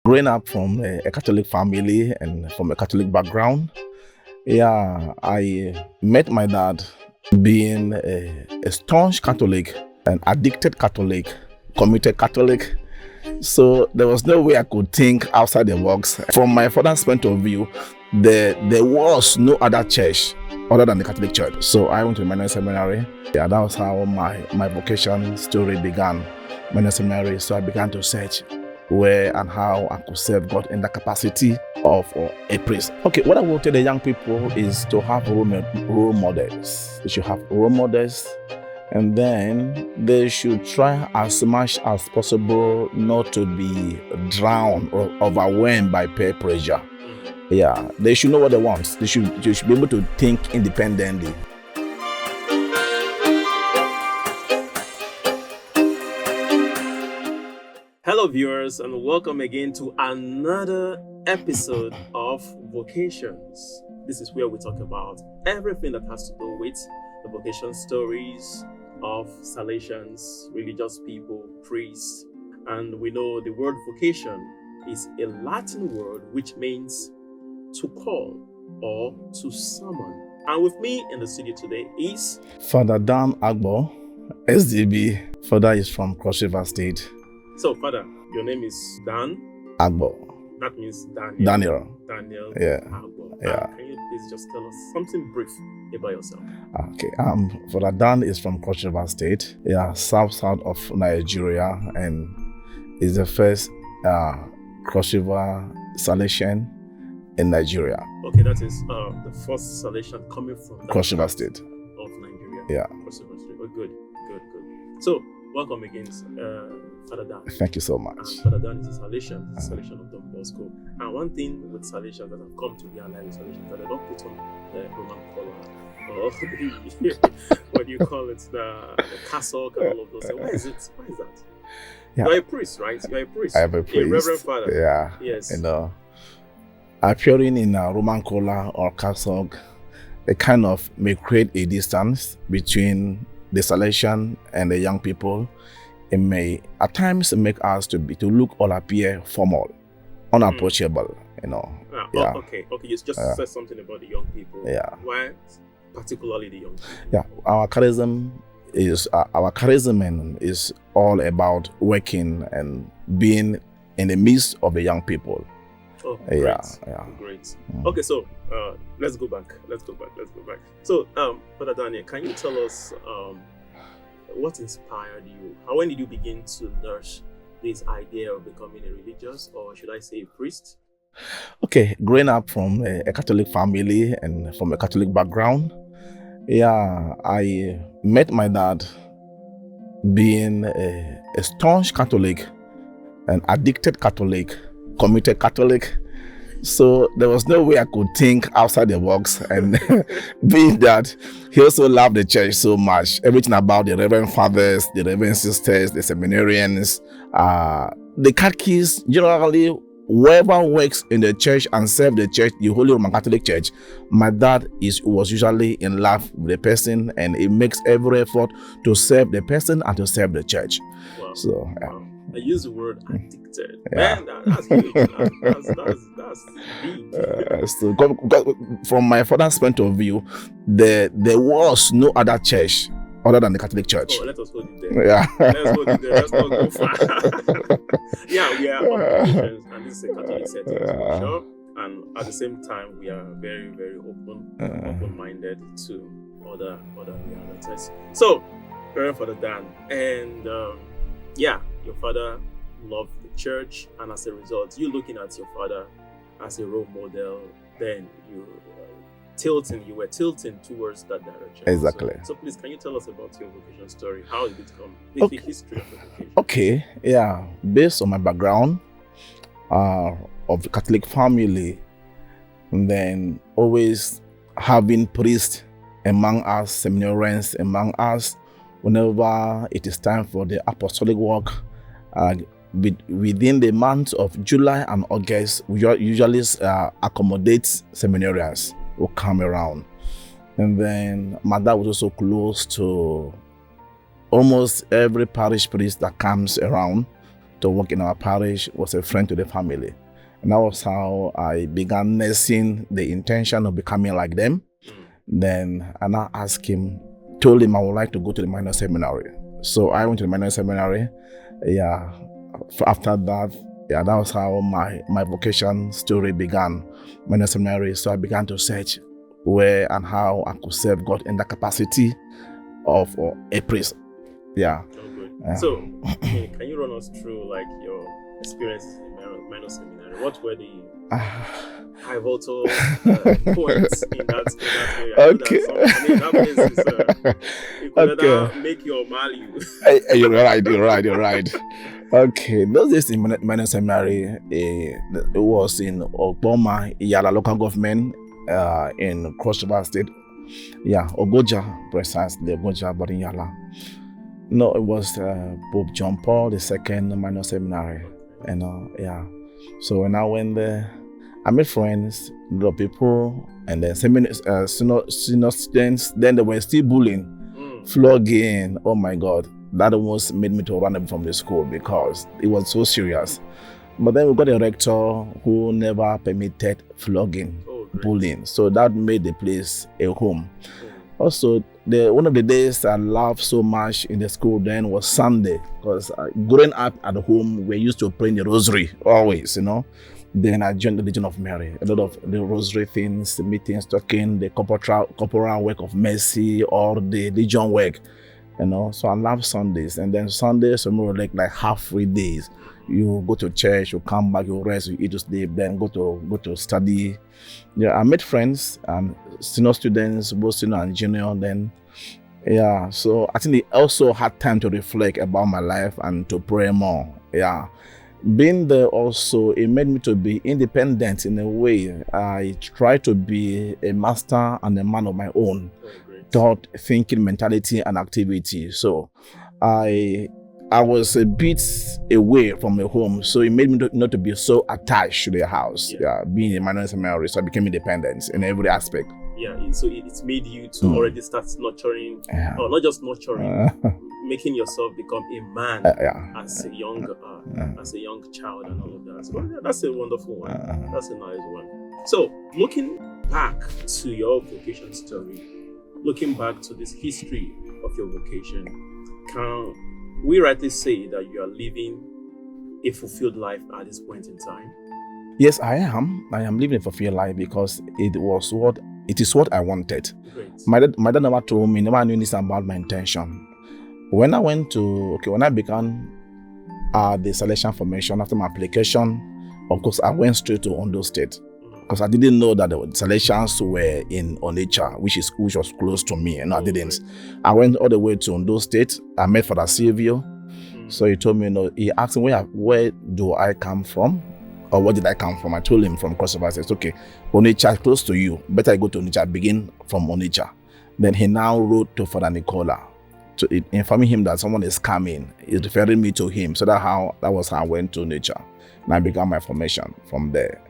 Growing up from a Catholic family and from a Catholic background, I met my dad being a staunch Catholic, an addicted Catholic, committed Catholic. So there was no way I could think outside the box. From my father's point of view, there was no other church other than the Catholic Church. So I went to minor seminary. That was how my vocation story began. Minor seminary. So I began to search where and how I could serve God in the capacity of a priest. Okay, what I will tell the young people is to have role models. They should have role models, and then they should try as much as possible not to be drowned or overwhelmed by peer pressure. They should know what they want. They should be able to think independently. Hello viewers, and welcome again to another episode of Vocations. This is where we talk about everything that has to do with the vocation stories of Salesians, religious people, priests. And we know the word vocation is a Latin word which means to call or to summon. And with me in the studio today is Father Dan Agbor SDB. Father is from Cross River State. So, Father, your name is Dan Agbor. That means Daniel. Yeah. Agbor. Yeah. Can you please just tell us something brief about yourself? Okay. Father Dan is from Cross River State. South of Nigeria, and is the first Cross River Salesian in Nigeria. Okay, that is the first Salesian coming from that Cross River part State of Nigeria. Yeah. Cross River State. Oh, good. So, welcome again, Father Dan. Thank you so much. Father Dan is a Salesian, of Don Bosco. And one thing with Salesians that I've come to realize with Salesians that they don't put on the Roman collar or what do you call it, the cassock and all of those things. Why is that? Yeah. You're a priest, right? You're a priest. I am a priest. A reverend father. Yeah. Yes. Appearing in a Roman collar or cassock, it kind of may create a distance between the Salesian and the young people. It may at times make us to look or appear formal, unapproachable. Okay. You just said something about the young people. Yeah. Why particularly the young people? Yeah. Our charism is all about working and being in the midst of the young people. Oh, great. Yeah. Great. Okay, so let's go back. So, Father Daniel, can you tell us what inspired you? When did you begin to nurse this idea of becoming a religious, or should I say a priest? Okay, growing up from a Catholic family and from a Catholic background, I met my dad being a staunch Catholic, an addicted Catholic, committed Catholic. So there was no way I could think outside the box, and being that he also loved the church so much, everything about the Reverend Fathers, the Reverend Sisters, the seminarians, the catechists, generally whoever works in the church and serve the church, the Holy Roman Catholic Church, my dad was usually in love with the person, and he makes every effort to serve the person and to serve the church. Wow. So wow. I use the word addicted. Yeah. Man, that's huge. That's big. So, from my father's point of view, there was no other church other than the Catholic Church. Oh, let us hold it there. Let's hold it there. Let's not go far. We are all Christians, and this is a Catholic setting, for sure. And at the same time, we are very, very open-minded to other realities. So, Reverend Father Dan, and your father loved the church, and as a result, you looking at your father as a role model, then you were tilting towards that direction. Exactly. So please, can you tell us about your vocation story? How did it come? The history of the vocation. Okay, based on my background of the Catholic family, and then always having priests among us, seminarians among us, whenever it is time for the apostolic work, within the month of July and August, we usually accommodate seminarians who come around. And then my dad was also close to almost every parish priest that comes around. to work in our parish, was a friend to the family. And that was how I began nursing the intention of becoming like them. Then I now asked him, told him I would like to go to the minor seminary. So I went to the minor seminary. Yeah. After that, that was how my vocation story began, minor seminary. So I began to search where and how I could serve God in the capacity of a priest. Yeah. So, can you run us through like your experiences in minor seminary? What were the pivotal points in that area? Okay. That place is, you could either make your value. You're right. Okay, those days in minor seminary, it was in Ogboma, Yala local government, in Cross River State. Yeah, Ogoja, precisely, Ogoja, but in Yala. No, it was Pope John Paul II minor seminary. Yeah. So when I went there, I made friends, a lot of people, and then senior students. Then they were still bullying, flogging. Oh my God, that almost made me to run away from the school because it was so serious. But then we got a rector who never permitted flogging, bullying. So that made the place a home. Also, one of the days I loved so much in the school then was Sunday, because growing up at home, we used to pray in the rosary always, Then I joined the Legion of Mary. A lot of the rosary things, the meetings, talking, the corporal work of mercy, or the Legion work, So I love Sundays. And then Sundays are more like half-free days. You go to church, you come back, you rest, you eat, you sleep, then go to study. Yeah, I made friends, senior students, both senior and junior. Then, yeah. So I think they also had time to reflect about my life and to pray more. Yeah. Being there also, it made me to be independent in a way. I try to be a master and a man of my own thought, thinking, mentality, and activity. So I was a bit away from the home, so it made me not to be so attached to the house. Yeah, being a minor seminary, so I became independent in every aspect. Yeah, so it's made you to already start nurturing, or not just nurturing, making yourself become a man as a young child and all of that. So that's a wonderful one. That's a nice one. So looking back to your vocation story, looking back to this history of your vocation, can we rightly say that you are living a fulfilled life at this point in time? Yes, I am. I am living a fulfilled life because it is what I wanted. Great. My dad never told me, never knew anything about my intention. When I began the selection formation after my application, of course, I went straight to Ondo State because I didn't know that the selections were in Onitsha, which was close to me. I didn't. I went all the way to Ondo State. I met Father Silvio. So he told me, he asked me, where do I come from? Or where did I come from? I told him from Cross River. I said, okay, Onitsha close to you. Better I go to Onitsha, begin from Onitsha. Then he now wrote to Father Nicola to informing him that someone is coming. He's referring me to him. So that was how I went to Onitsha. And I began my formation from there.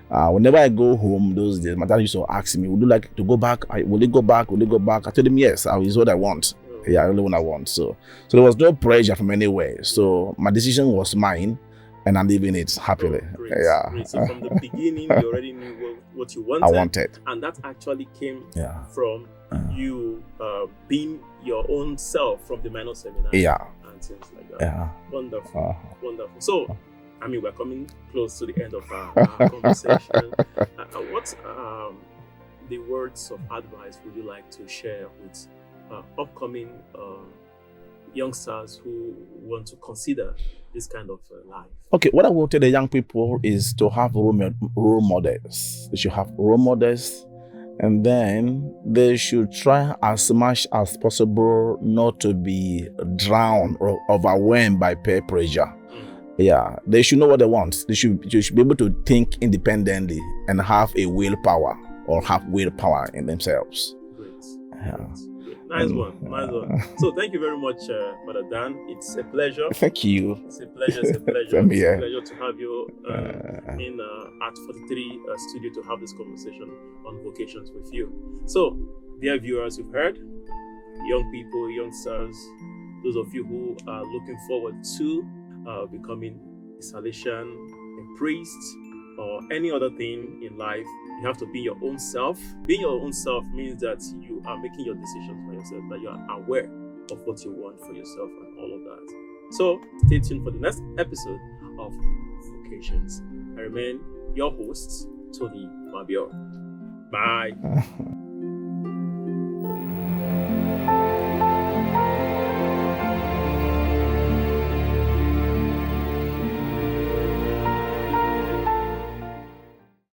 Whenever I go home those days, my dad used to ask me, would you like to go back? Will you go back? Will you go back? I told him, yes, is what I want. Yeah, I really what I want. So there was no pressure from anywhere. So my decision was mine. And I'm living it happily. Great. Yeah. Great. So from the beginning, you already knew what you wanted. I wanted. And that actually came from you being your own self from the minor seminary. Yeah. And things like that. Yeah. Wonderful. Wonderful. So, we're coming close to the end of our conversation. What the words of advice would you like to share with upcoming youngsters who want to consider this kind of life? Okay, what I will tell the young people is to have role models. They should have role models, and then they should try as much as possible not to be drowned or overwhelmed by peer pressure. Yeah, they should know what they want. They should be able to think independently and have a willpower in themselves. Great. Yeah. Nice one. So thank you very much, Father Dan. It's a pleasure. Thank you. It's a pleasure. It's a pleasure to have you in at 43 studio to have this conversation on vocations with you. So, dear viewers, you've heard, young people, youngsters, those of you who are looking forward to becoming a Salesian, a priest, or any other thing in life, you have to be your own self. Being your own self means that you are making your decisions for yourself, that you are aware of what you want for yourself and all of that. So stay tuned for the next episode of Vocations. I remain your host, Tony Mabio. Bye.